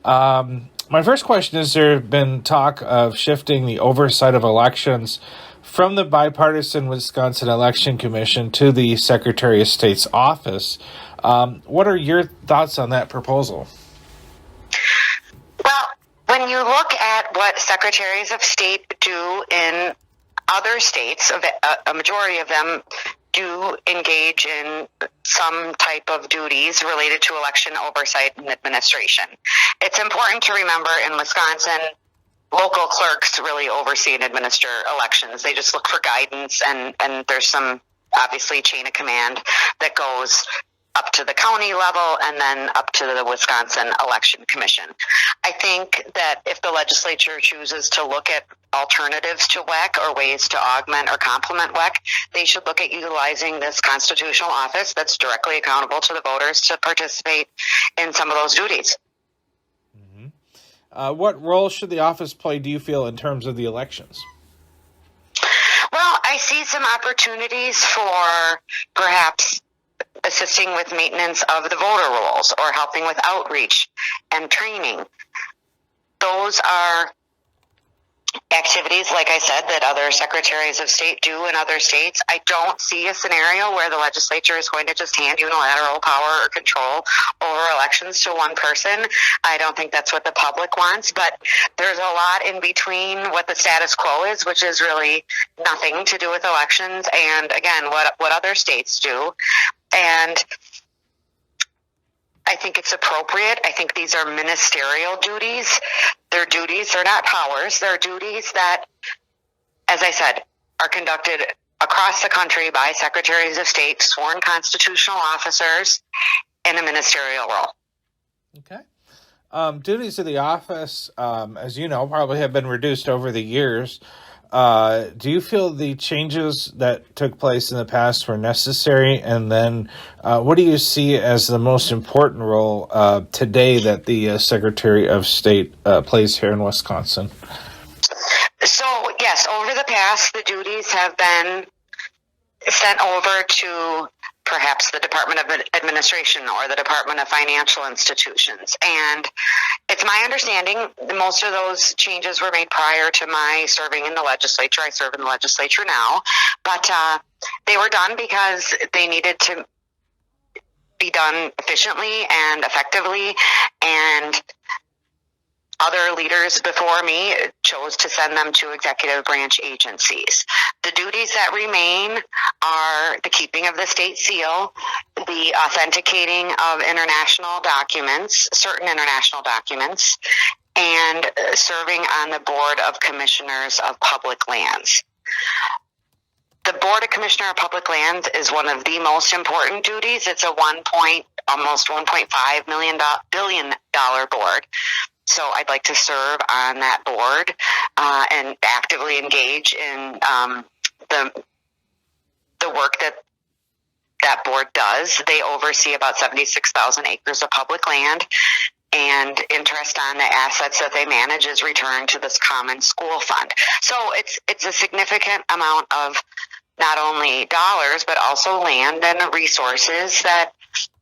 My first question is, there have been talk of shifting the oversight of elections from the bipartisan Wisconsin Election Commission to the Secretary of State's office. What are your thoughts on that proposal? Well, when you look at what secretaries of state do in other states, a majority of them do engage in some type of duties related to election oversight and administration. It's important to remember in Wisconsin, local clerks really oversee and administer elections. They just look for guidance, and there's some obviously chain of command that goes up to the county level and then up to the Wisconsin Election Commission. I think that if the legislature chooses to look at alternatives to WEC or ways to augment or complement WEC, they should look at utilizing this constitutional office that's directly accountable to the voters to participate in some of those duties. What role should the office play, do you feel, in terms of the elections? Well, I see some opportunities for perhaps assisting with maintenance of the voter rolls or helping with outreach and training. Those are activities, like I said, that other secretaries of state do in other states. I don't see a scenario where the legislature is going to just hand unilateral power or control over elections to one person. I don't think that's what the public wants, but there's a lot in between what the status quo is, which is really nothing to do with elections, and again, what other states do. And I think it's appropriate. I think these are ministerial duties. They're duties, they're not powers. They're duties that, as I said, are conducted across the country by secretaries of state, sworn constitutional officers, in a ministerial role. Okay. Duties of the office, as you know, probably have been reduced over the years. Do you feel the changes that took place in the past were necessary? And then what do you see as the most important role today that the Secretary of State plays here in Wisconsin? So, yes, over the past, the duties have been sent over to perhaps the Department of Administration or the Department of Financial Institutions. And it's my understanding that most of those changes were made prior to my serving in the legislature. I serve in the legislature now, but they were done because they needed to be done efficiently and effectively, and other leaders before me chose to send them to executive branch agencies. The duties that remain are the keeping of the state seal, the authenticating of international documents, certain international documents, and serving on the Board of Commissioners of Public Lands. The Board of Commissioner of Public Lands is one of the most important duties. It's a almost $1.5 billion board. So I'd like to serve on that board and actively engage in the work that board does. They oversee about 76,000 acres of public land, and interest on the assets that they manage is returned to this common school fund. So it's a significant amount of not only dollars, but also land and resources that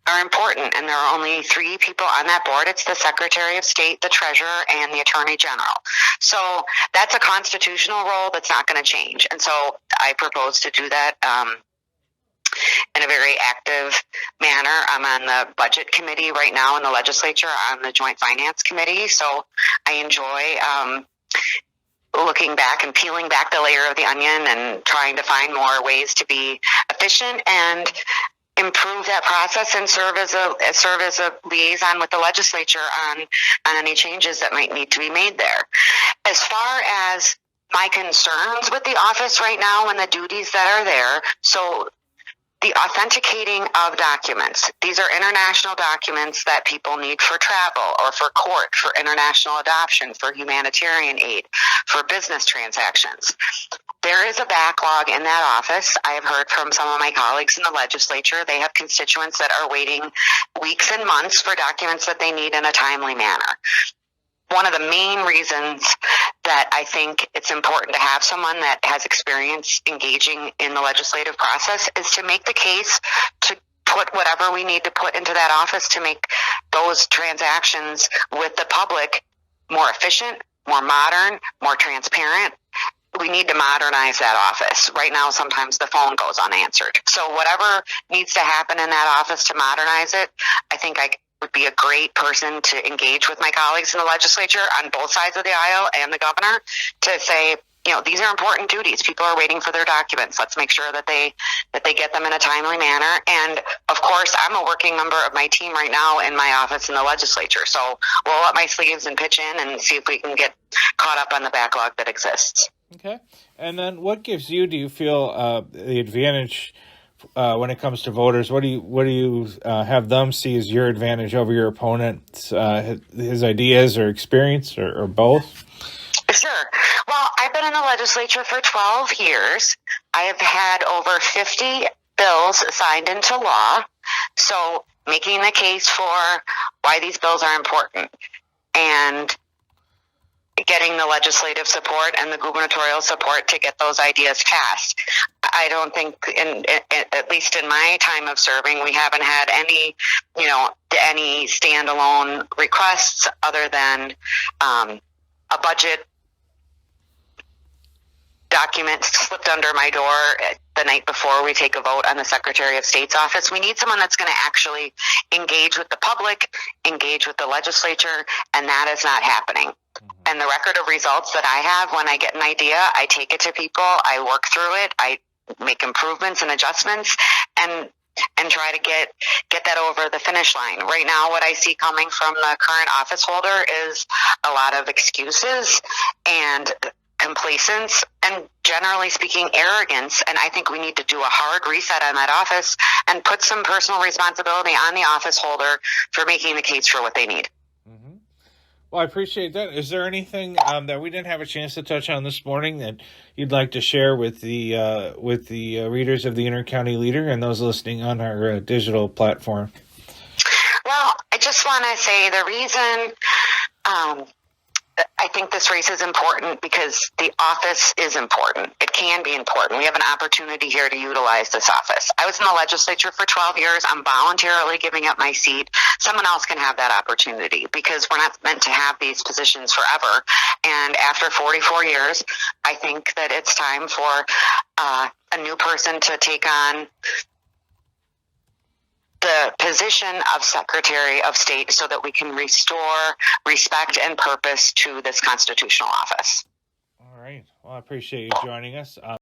are important, and there are only 3 people on that board. It's the Secretary of State, the Treasurer, and the Attorney General. So that's a constitutional role that's not going to change, and so I propose to do that in a very active manner. I'm on the Budget Committee right now in the legislature, on the Joint Finance Committee, so I enjoy looking back and peeling back the layer of the onion and trying to find more ways to be efficient and improve that process and serve as a liaison with the legislature on any changes that might need to be made there. As far as my concerns with the office right now and the duties that are there, so the authenticating of documents. These are international documents that people need for travel or for court, for international adoption, for humanitarian aid, for business transactions. There is a backlog in that office. I have heard from some of my colleagues in the legislature. They have constituents that are waiting weeks and months for documents that they need in a timely manner. One of the main reasons that I think it's important to have someone that has experience engaging in the legislative process is to make the case to put whatever we need to put into that office to make those transactions with the public more efficient, more modern, more transparent. We need to modernize that office. Right now, sometimes the phone goes unanswered. So whatever needs to happen in that office to modernize it, I think I would be a great person to engage with my colleagues in the legislature on both sides of the aisle and the governor to say, these are important duties. People are waiting for their documents. Let's make sure that they get them in a timely manner. And of course, I'm a working member of my team right now in my office in the legislature. So we'll roll up my sleeves and pitch in and see if we can get caught up on the backlog that exists. Okay. And then what do you feel, the advantage when it comes to voters? What do you have them see as your advantage over your opponent, his ideas or experience or both? Sure. Well, I've been in the legislature for 12 years. I have had over 50 bills signed into law. So making the case for why these bills are important and getting the legislative support and the gubernatorial support to get those ideas passed. I don't think, at least in my time of serving, we haven't had any standalone requests other than a budget document slipped under my door the night before we take a vote on the Secretary of State's office. We need someone that's going to actually engage with the public, engage with the legislature, and that is not happening. And the record of results that I have, when I get an idea, I take it to people, I work through it, I make improvements and adjustments, and try to get that over the finish line. Right now, what I see coming from the current office holder is a lot of excuses and complacence and, generally speaking, arrogance. And I think we need to do a hard reset on that office and put some personal responsibility on the office holder for making the case for what they need. Mm-hmm. Well, I appreciate that. Is there anything that we didn't have a chance to touch on this morning that you'd like to share with the readers of the Intercounty Leader and those listening on our digital platform? Well, I just want to say the reason I think this race is important because the office is important. It can be important. We have an opportunity here to utilize this office. I was in the legislature for 12 years. I'm voluntarily giving up my seat. Someone else can have that opportunity because we're not meant to have these positions forever. And after 44 years, I think that it's time for a new person to take on the position of Secretary of State so that we can restore respect and purpose to this constitutional office. All right. Well, I appreciate you joining us.